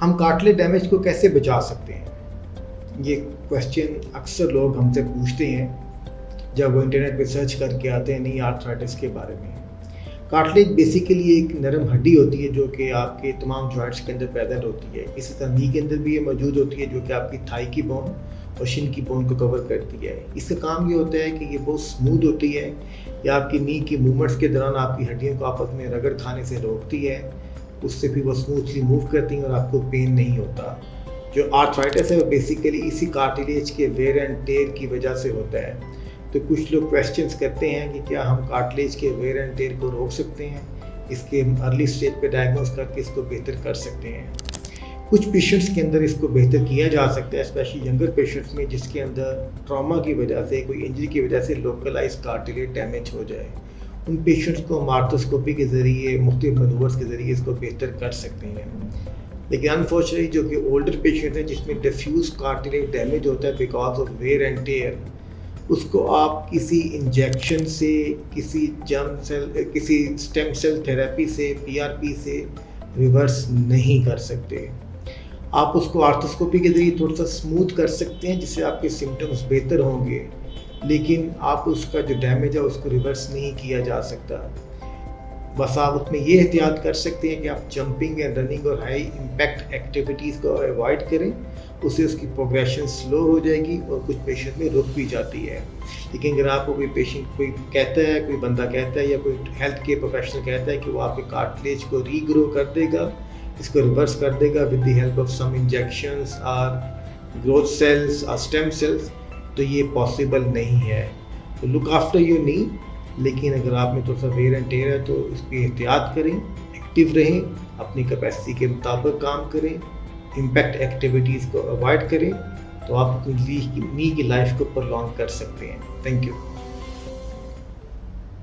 हम cartilage damage को कैसे बचा सकते हैं? ये क्वेश्चन अक्सर लोग हमसे पूछते हैं जब वो इंटरनेट पे सर्च करके आते हैं नी आर्थराइटिस के बारे में। कार्टिलेज बेसिकली एक नरम हड्डी होती है जो कि आपके तमाम जॉइंट्स के अंदर प्रेजेंट होती है। इसी तरह नी के अंदर भी ये मौजूद होती है जो कि आपकी थाई की बोन और शिन की बोन को कवर करती है। इसका काम ये होता है कि ये बहुत स्मूथ होती है, या आपकी नी की मूवमेंट्स के दौरान आपकी हड्डियों को आपस में रगड़ खाने से रोकती है, उससे फिर वो स्मूथली मूव करती हैं और आपको पेन नहीं होता। जो आर्थराइटिस है वो बेसिकली इसी कार्टिलेज के वेयर एंड टेयर की वजह से होता है। तो कुछ लोग क्वेश्चंस करते हैं कि क्या हम कार्टिलेज के वेयर एंड टेयर को रोक सकते हैं, इसके अर्ली स्टेज पे डायग्नोस करके इसको बेहतर कर सकते हैं। कुछ पेशेंट्स के अंदर इसको बेहतर किया जा सकता है, स्पेशली यंगर पेशेंट्स में जिसके अंदर ट्रॉमा की वजह से, कोई इंजरी की वजह से लोकलाइज कार्टिलेज डैमेज हो जाए। उन पेशेंट्स को आर्थ्रोस्कोपी के ज़रिए, मुख्तलिफ मनूवर्स के ज़रिए इसको बेहतर कर सकते हैं। लेकिन अनफॉर्चुनेटली जो कि ओल्डर पेशेंट हैं जिसमें डिफ्यूज कार्टिलेज डैमेज होता है because of wear and tear, उसको आप किसी इंजेक्शन से, किसी किसी स्टेम सेल थेरेपी से, PRP से रिवर्स नहीं कर सकते। आप उसको आर्थ्रोस्कोपी के ज़रिए थोड़ा सा स्मूथ कर सकते हैं जिससे आपके सिम्टम्स बेहतर होंगे, लेकिन आप उसका जो डैमेज है उसको रिवर्स नहीं किया जा सकता। बस आप उसमें ये एहतियात कर सकते हैं कि आप जंपिंग एंड रनिंग और हाई इम्पैक्ट एक्टिविटीज़ को अवॉइड करें, उससे उसकी प्रोग्रेशन स्लो हो जाएगी और कुछ पेशेंट में रुक भी जाती है। लेकिन अगर आपको कोई कहता है, कोई बंदा कहता है या कोई हेल्थ केयर प्रोफेशनल कहता है कि वो आपके कार्टिलेज को रीग्रो कर देगा, इसको रिवर्स कर देगा with the help of some injections और ग्रोथ सेल्स और स्टेम सेल्स, तो ये पॉसिबल नहीं है। तो लुक आफ्टर योर नी, लेकिन अगर आप में थोड़ा सा वेयर एंड टेयर है तो इसकी एहतियात करें, एक्टिव रहें, अपनी कैपेसिटी के मुताबिक काम करें, इम्पैक्ट एक्टिविटीज़ को अवॉइड करें, तो आप अपनी नी की लाइफ को प्रोलॉन्ग कर सकते हैं। Thank you.